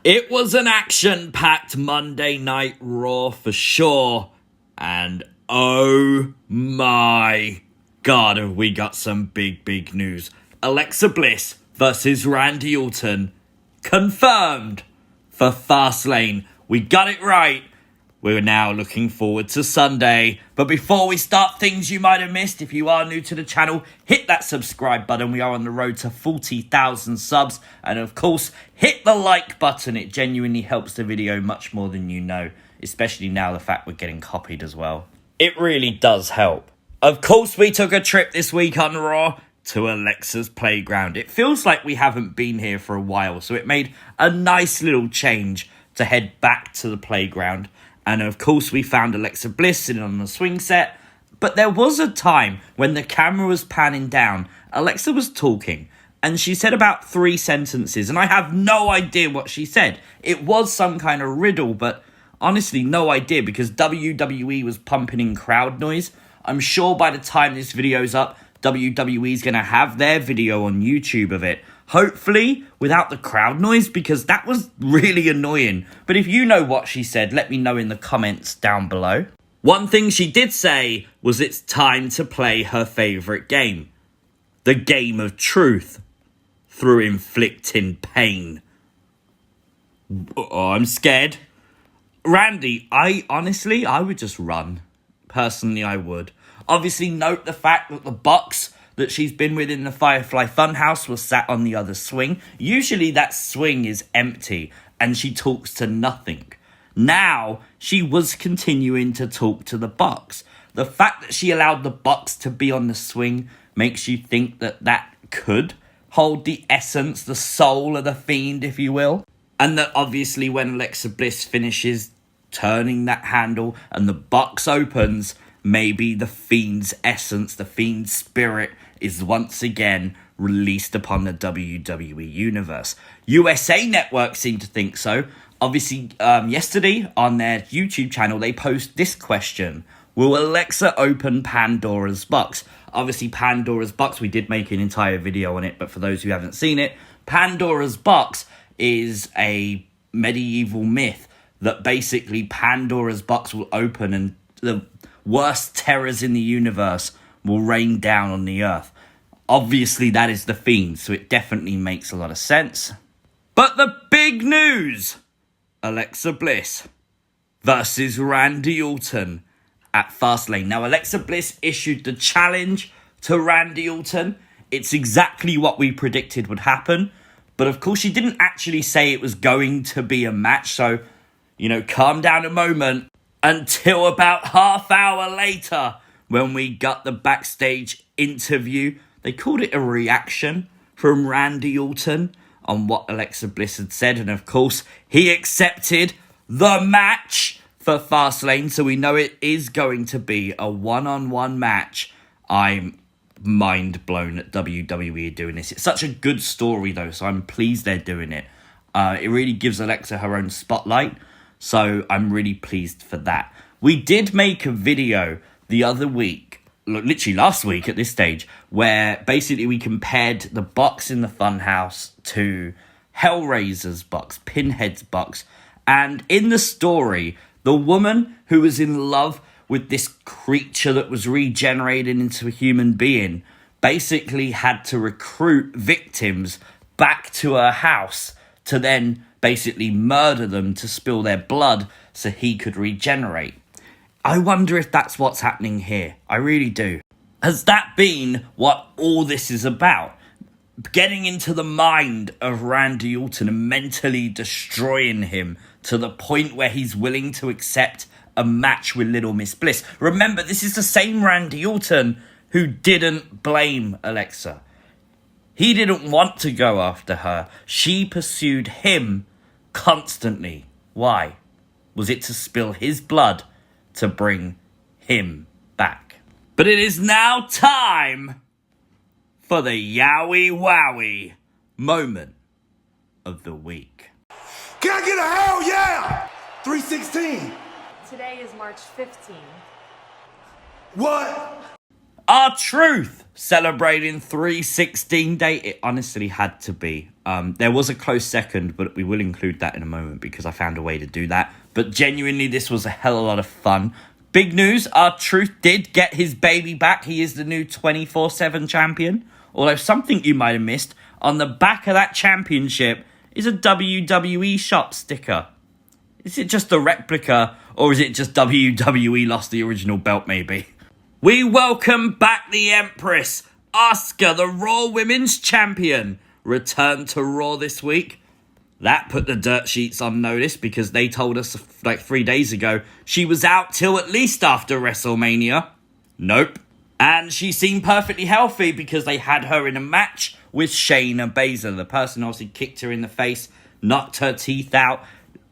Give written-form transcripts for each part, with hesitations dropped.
It was an action-packed Monday Night Raw for sure. And oh my god, have we got some big news. Alexa Bliss versus Randy Orton confirmed for Fastlane. We got it right. We're now looking forward to Sunday. But before we start things you might have missed, if you are new to the channel, hit that subscribe button. We are on the road to 40,000 subs. And of course, hit the like button. It genuinely helps the video much more than you know. Especially now the fact we're getting copied as well. It really does help. Of course, we took a trip this week on Raw to Alexa's playground. It feels like we haven't been here for a while. So it made a nice little change to head back to the playground. And of course, we found Alexa Bliss sitting on the swing set. But there was a time when the camera was panning down, Alexa was talking. And she said about 3 sentences. And I have no idea what she said. It was some kind of riddle, but honestly, no idea. Because WWE was pumping in crowd noise. I'm sure by the time this video's up, WWE's going to have their video on YouTube of it. Hopefully without the crowd noise, because that was really annoying. But if you know what she said, let me know in the comments down below. One thing she did say was it's time to play her favourite game. The game of truth. Through inflicting pain. Oh, I'm scared. Randy, I would just run. Personally, I would. Obviously, note the fact that the box that she's been with in the Firefly funhouse was sat on the other swing. Usually that swing is empty and she talks to nothing. Now, she was continuing to talk to the box. The fact that she allowed the box to be on the swing makes you think that that could hold the essence, the soul of the Fiend, if you will. And that obviously when Alexa Bliss finishes turning that handle and the box opens, maybe the Fiend's essence, the Fiend's spirit is once again released upon the WWE Universe. USA Network seem to think so. Obviously, yesterday on their YouTube channel, they posed this question. Will Alexa open Pandora's box? Obviously, Pandora's box, we did make an entire video on it, but for those who haven't seen it, Pandora's box is a medieval myth that basically Pandora's box will open and the worst terrors in the universe will rain down on the earth. Obviously, that is the Fiend, so it definitely makes a lot of sense. But the big news! Alexa Bliss versus Randy Orton at Fastlane. Now, Alexa Bliss issued the challenge to Randy Orton. It's exactly what we predicted would happen. But of course, she didn't actually say it was going to be a match. So, calm down a moment. Until about half hour later, when we got the backstage interview, they called it a reaction from Randy Orton on what Alexa Bliss had said. And of course, he accepted the match for Fastlane. So we know it is going to be a one-on-one match. I'm mind blown that WWE are doing this. It's such a good story though, so I'm pleased they're doing it. It really gives Alexa her own spotlight. So I'm really pleased for that. We did make a video the other week, literally last week at this stage, where basically we compared the box in the funhouse to Hellraiser's box, Pinhead's box. And in the story, the woman who was in love with this creature that was regenerated into a human being basically had to recruit victims back to her house to then basically murder them to spill their blood so he could regenerate. I wonder if that's what's happening here. I really do. Has that been what all this is about? Getting into the mind of Randy Orton and mentally destroying him to the point where he's willing to accept a match with Little Miss Bliss. Remember, this is the same Randy Orton who didn't blame Alexa. He didn't want to go after her. She pursued him constantly. Why? Was it to spill his blood to bring him back? But it is now time for the Yowie Wowie moment of the week. Can I get a hell yeah? 316. Today is March 15th. What? R-Truth celebrating 316 day. It honestly had to be. There was a close second, but we will include that in a moment because I found a way to do that. But genuinely, this was a hell of a lot of fun. Big news, R-Truth did get his baby back. He is the new 24/7 champion. Although something you might have missed, on the back of that championship is a WWE shop sticker. Is it just a replica, or is it just WWE lost the original belt maybe? We welcome back the Empress. Asuka, the Raw Women's Champion, returned to Raw this week. That put the dirt sheets on notice because they told us like 3 days ago she was out till at least after WrestleMania. Nope. And she seemed perfectly healthy because they had her in a match with Shayna Baszler. The person obviously kicked her in the face, knocked her teeth out,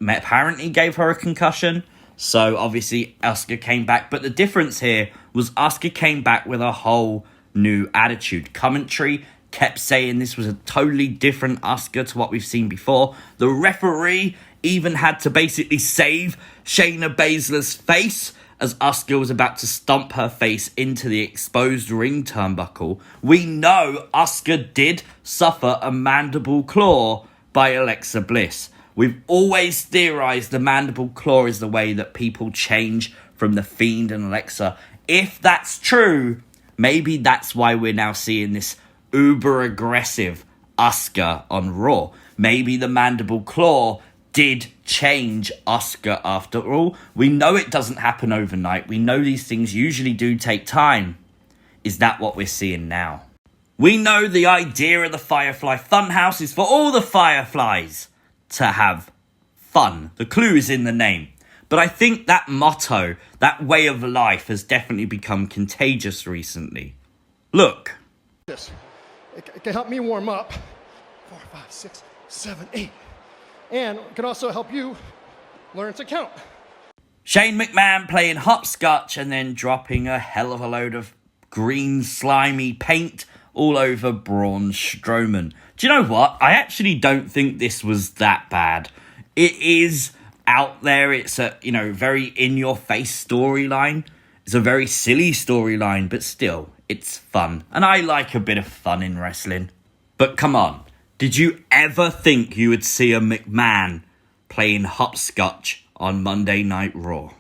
apparently gave her a concussion. So obviously Asuka came back. But the difference here was Asuka came back with a whole new attitude. Commentary kept saying this was a totally different Asuka to what we've seen before. The referee even had to basically save Shayna Baszler's face as Asuka was about to stomp her face into the exposed ring turnbuckle. We know Asuka did suffer a mandible claw by Alexa Bliss. We've always theorized the mandible claw is the way that people change from the Fiend and Alexa. If that's true, maybe that's why we're now seeing this uber aggressive Asuka on Raw. Maybe the mandible claw did change Asuka after all. We know it doesn't happen overnight. We know these things usually do take time. Is that what we're seeing now? We know the idea of the Firefly Funhouse is for all the Fireflies to have fun. The clue is in the name. But I think that motto, that way of life, has definitely become contagious recently. Look. It can help me warm up. 4, 5, 6, 7, 8. And it can also help you learn to count. Shane McMahon playing hopscotch and then dropping a hell of a load of green slimy paint all over Braun Strowman. Do you know what? I actually don't think this was that bad. It is out there. It's a, very in-your-face storyline. It's a very silly storyline, but still, it's fun. And I like a bit of fun in wrestling. But come on, did you ever think you would see a McMahon playing hopscotch on Monday Night Raw?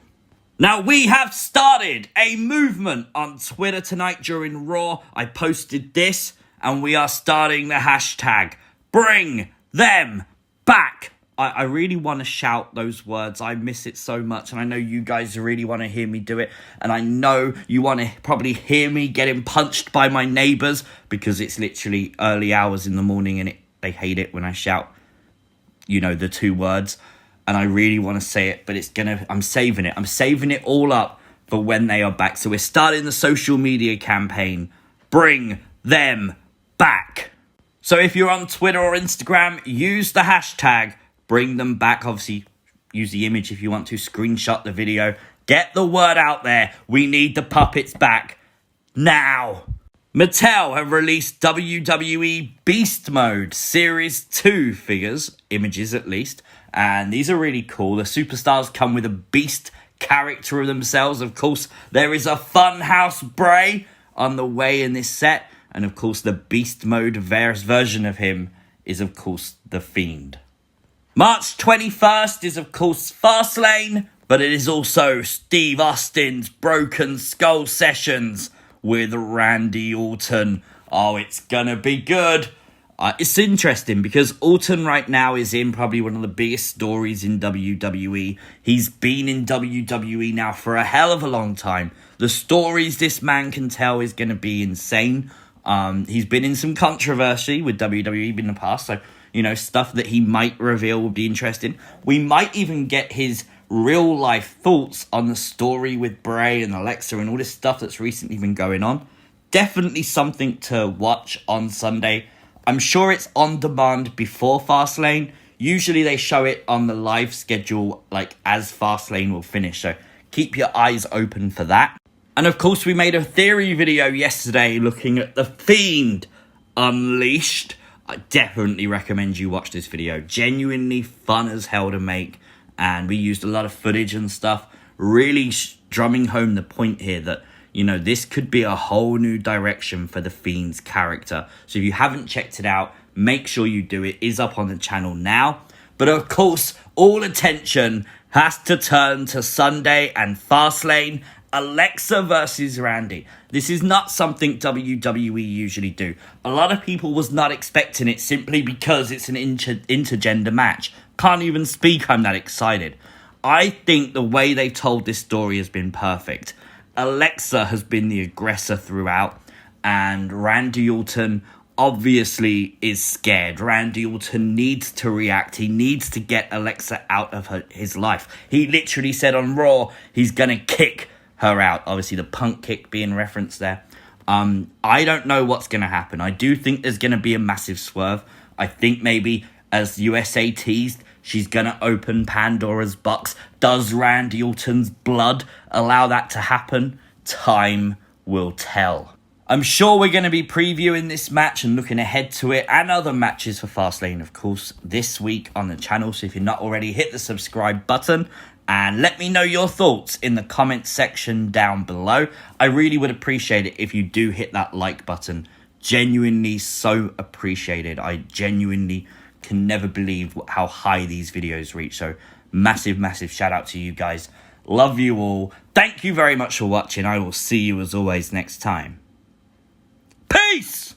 Now, we have started a movement on Twitter tonight during Raw. I posted this, and we are starting the hashtag, Bring Them Back. I really want to shout those words. I miss it so much, and I know you guys really want to hear me do it, and I know you want to probably hear me getting punched by my neighbours because it's literally early hours in the morning, and they hate it when I shout, the 2 words, and I really want to say it, but I'm saving it. I'm saving it all up for when they are back. So we're starting the social media campaign, Bring Them Back. So if you're on Twitter or Instagram, use the hashtag Bring Them Back. Obviously, use the image if you want to. Screenshot the video. Get the word out there. We need the puppets back. Now. Mattel have released WWE Beast Mode Series 2 figures. Images, at least. And these are really cool. The superstars come with a beast character of themselves. Of course, there is a funhouse Bray on the way in this set. And, of course, the Beast Mode version of him is, of course, the Fiend. March 21st is, of course, Fastlane, but it is also Steve Austin's Broken Skull Sessions with Randy Orton. Oh, it's gonna be good. It's interesting because Orton right now is in probably one of the biggest stories in WWE. He's been in WWE now for a hell of a long time. The stories this man can tell is going to be insane. He's been in some controversy with WWE in the past, so stuff that he might reveal will be interesting. We might even get his real life thoughts on the story with Bray and Alexa and all this stuff that's recently been going on. Definitely something to watch on Sunday. I'm sure it's on demand before Fastlane. Usually they show it on the live schedule as Fastlane will finish. So keep your eyes open for that. And of course we made a theory video yesterday looking at The Fiend Unleashed. I definitely recommend you watch this video. Genuinely fun as hell to make. And we used a lot of footage and stuff. Really drumming home the point here that, You know, this could be a whole new direction for The Fiend's character. So if you haven't checked it out, make sure you do. It is up on the channel now. But of course, all attention has to turn to Sunday and Fastlane, Alexa versus Randy. This is not something WWE usually do. A lot of people was not expecting it simply because it's an intergender match. Can't even speak, I'm that excited. I think the way they told this story has been perfect. Alexa has been the aggressor throughout, and Randy Orton obviously is scared. Randy Orton needs to react. He needs to get Alexa out of his life. He literally said on Raw he's going to kick her out. Obviously, the punk kick being referenced there. I don't know what's going to happen. I do think there's going to be a massive swerve. I think maybe, as USA teased, she's going to open Pandora's box. Does Randy Orton's blood allow that to happen? Time will tell. I'm sure we're going to be previewing this match and looking ahead to it, and other matches for Fastlane, of course, this week on the channel. So if you're not already, hit the subscribe button and let me know your thoughts in the comment section down below. I really would appreciate it if you do hit that like button. Genuinely so appreciated. I genuinely can never believe how high these videos reach. So massive, massive shout out to you guys. Love you all. Thank you very much for watching. I will see you as always next time. Peace!